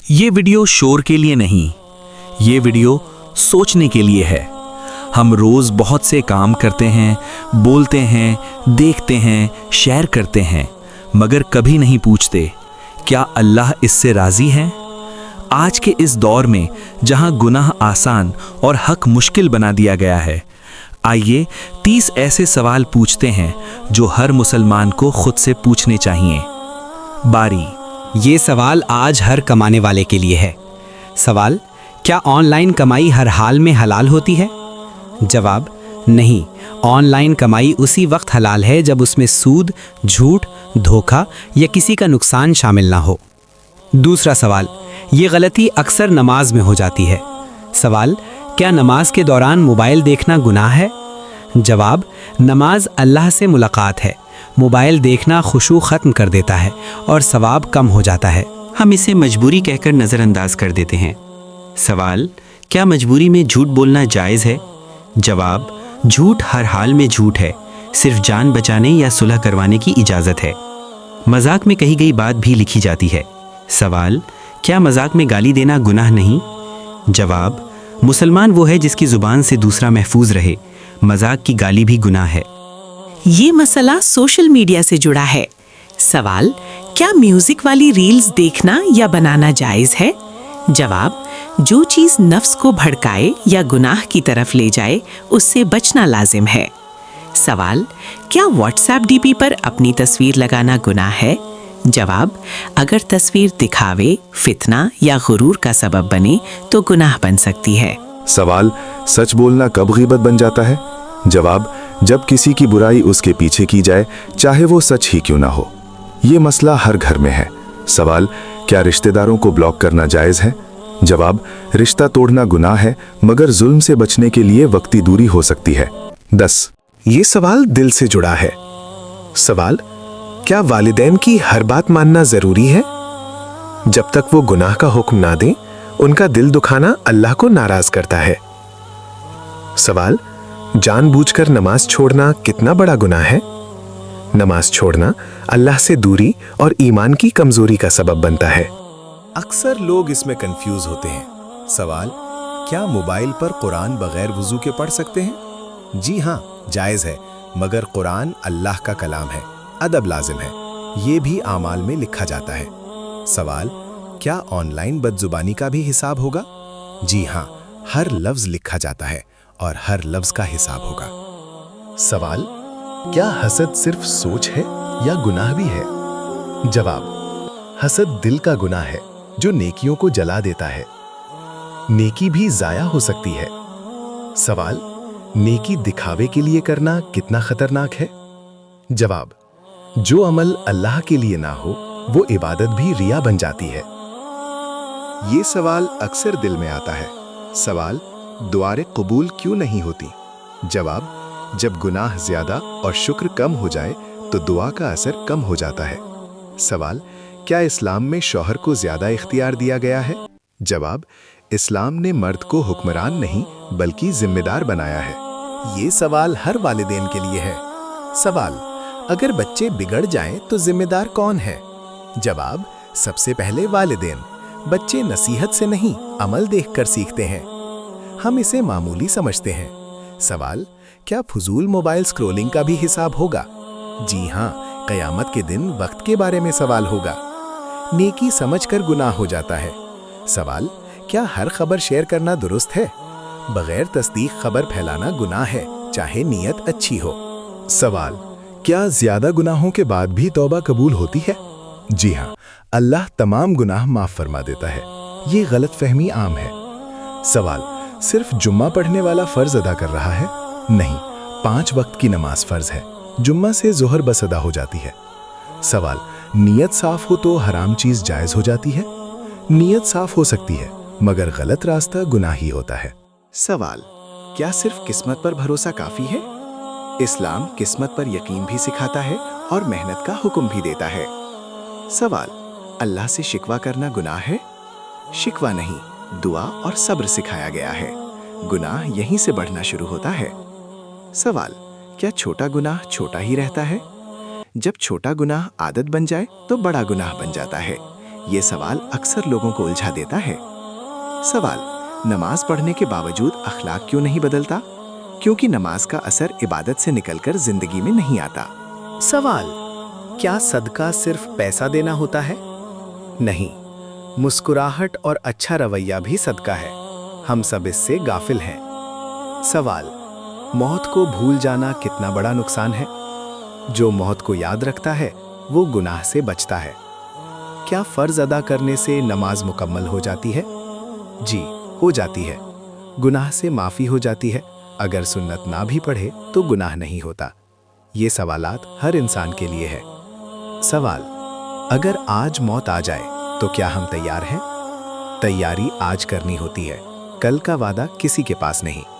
ये वीडियो शोर के लिए नहीं, ये वीडियो सोचने के लिए है। हम रोज बहुत से काम करते हैं, बोलते हैं, देखते हैं, शेयर करते हैं, मगर कभी नहीं पूछते क्या अल्लाह इससे राजी है। आज के इस दौर में जहां गुनाह आसान और हक मुश्किल बना दिया गया है, आइए 30 ऐसे सवाल पूछते हैं जो हर मुसलमान को खुद से पूछने चाहिए। बारी। ये सवाल आज हर कमाने वाले के लिए है। सवाल, क्या ऑनलाइन कमाई हर हाल में हलाल होती है? जवाब, नहीं। ऑनलाइन कमाई उसी वक्त हलाल है जब उसमें सूद, झूठ, धोखा या किसी का नुकसान शामिल ना हो। दूसरा सवाल, ये गलती अक्सर नमाज में हो जाती है। सवाल, क्या नमाज के दौरान मोबाइल देखना गुनाह है? जवाब, नमाज अल्लाह से मुलाकात है। मोबाइल देखना खुशू ख़त्म कर देता है और सवाब कम हो जाता है। हम इसे मजबूरी कहकर नज़रअंदाज कर देते हैं। सवाल, क्या मजबूरी में झूठ बोलना जायज़ है? जवाब, झूठ हर हाल में झूठ है, सिर्फ जान बचाने या सुलह करवाने की इजाज़त है। मजाक में कही गई बात भी लिखी जाती है। सवाल, क्या मजाक में गाली देना गुनाह नहीं? जवाब, मुसलमान वो है जिसकी ज़ुबान से दूसरा महफूज रहे, मजाक की गाली भी गुनाह है। ये मसला सोशल मीडिया से जुड़ा है। सवाल, क्या म्यूजिक वाली रील्स देखना या बनाना जायज़ है? जवाब, जो चीज़ नफ्स को भड़काए या गुनाह की तरफ ले जाए उससे बचना लाजिम है। सवाल, क्या व्हाट्सएप डीपी पर अपनी तस्वीर लगाना गुनाह है? जवाब, अगर तस्वीर दिखावे, फितना या गुरूर का सबब बने तो गुनाह बन सकती है। सवाल, सच बोलना कब गीबत बन जाता है? जवाब, जब किसी की बुराई उसके पीछे की जाए, चाहे वो सच ही क्यों ना हो। ये मसला हर घर में है। सवाल, क्या रिश्तेदारों को ब्लॉक करना जायज़ है? जवाब, रिश्ता तोड़ना गुनाह है, मगर जुल्म से बचने के लिए वक्ती दूरी हो सकती है। 10। ये सवाल दिल से जुड़ा है। सवाल, क्या वालिदैन की हर बात मानना जरूरी है? जब तक वो गुनाह का हुक्म ना दें, उनका दिल दुखाना अल्लाह को नाराज करता है। सवाल, जानबूझकर नमाज छोड़ना कितना बड़ा गुनाह है? नमाज छोड़ना अल्लाह से दूरी और ईमान की कमजोरी का सबब बनता है। अक्सर लोग इसमें कंफ्यूज होते हैं। सवाल, क्या मोबाइल पर कुरान बगैर वुजू के पढ़ सकते हैं? जी हाँ, जायज़ है, मगर कुरान अल्लाह का कलाम है, अदब लाजिम है, ये भी आमाल में लिखा जाता है। सवाल, क्या ऑनलाइन बदजुबानी का भी हिसाब होगा? जी हाँ, हर लफ्ज़ लिखा जाता है और हर लफ्ज़ का हिसाब होगा। सवाल, क्या हसद सिर्फ सोच है या गुनाह भी है? जवाब, हसद दिल का गुनाह है जो नेकियों को जला देता है। नेकी भी जाया हो सकती है। सवाल, नेकी दिखावे के लिए करना कितना खतरनाक है? जवाब, जो अमल अल्लाह के लिए ना हो वो इबादत भी रिया बन जाती है। ये सवाल अक्सर दिल में आता है। सवाल, दुआएं कबूल क्यों नहीं होती? जवाब, जब गुनाह ज्यादा और शुक्र कम हो जाए तो दुआ का असर कम हो जाता है। सवाल, क्या इस्लाम में शौहर को ज्यादा इख्तियार दिया गया है? जवाब, इस्लाम ने मर्द को हुक्मरान नहीं बल्कि जिम्मेदार बनाया है। ये सवाल हर वालिदैन के लिए है। सवाल, अगर बच्चे बिगड़ जाएं तो जिम्मेदार कौन है? जवाब, सबसे पहले वालिदैन। बच्चे नसीहत से नहीं, अमल देखकर सीखते हैं। हम इसे मामूली समझते हैं। सवाल, क्या फजूल मोबाइल स्क्रोलिंग का भी हिसाब होगा? जी हाँ, क़यामत के दिन वक्त के बारे में सवाल होगा। नेकी समझकर गुनाह हो जाता है। सवाल, क्या हर खबर शेयर करना दुरुस्त है? बगैर तस्दीक खबर फैलाना गुनाह है, चाहे नीयत अच्छी हो। सवाल, क्या ज्यादा गुनाहों के बाद भी तौबा कबूल होती है? जी हाँ, अल्लाह तमाम गुनाह माफ फरमा देता है। ये गलतफहमी आम है। सवाल, सिर्फ जुम्मा पढ़ने वाला फर्ज अदा कर रहा है? नहीं, 5 वक्त की नमाज फर्ज है। जुम्मा से जोहर बस अदा हो जाती है। सवाल, नीयत साफ हो तो हराम चीज जायज हो जाती है? नीयत साफ हो सकती है, मगर गलत रास्ता गुनाह ही होता है। सवाल, क्या सिर्फ किस्मत पर भरोसा काफी है? इस्लाम किस्मत पर यकीन भी सिखाता है और मेहनत का हुक्म भी देता है। सवाल, अल्लाह से शिकवा करना गुनाह है? शिकवा नहीं, दुआ और सब्र सिखाया गया है। गुनाह यहीं से बढ़ना शुरू होता है। सवाल, क्या छोटा गुनाह छोटा ही रहता है? जब छोटा गुनाह आदत बन जाए तो बड़ा गुनाह बन जाता है। یہ سوال اکثر لوگوں کو الجھا دیتا ہے۔ سوال: نماز پڑھنے کے باوجود اخلاق کیوں نہیں بدلتا؟ کیونکہ نماز کا اثر عبادت سے نکل کر زندگی میں نہیں آتا۔ سوال: کیا صدقہ صرف پیسہ دینا ہوتا ہے؟ نہیں، مسکراہٹ اور اچھا رویہ بھی صدقہ ہے، ہم سب اس سے غافل ہیں۔ سوال: موت کو بھول جانا کتنا بڑا نقصان ہے؟ جو موت کو یاد رکھتا ہے وہ گناہ سے بچتا ہے۔ کیا فرض ادا کرنے سے نماز مکمل ہو جاتی ہے؟ جی، ہو جاتی ہے، گناہ سے معافی ہو جاتی ہے۔ اگر سنت نہ بھی پڑھے تو گناہ نہیں ہوتا۔ یہ سوالات ہر انسان کے لیے ہے۔ سوال: اگر آج موت آ جائے تو کیا ہم تیار ہیں؟ تیاری آج کرنی ہوتی ہے، کل کا وعدہ کسی کے پاس نہیں۔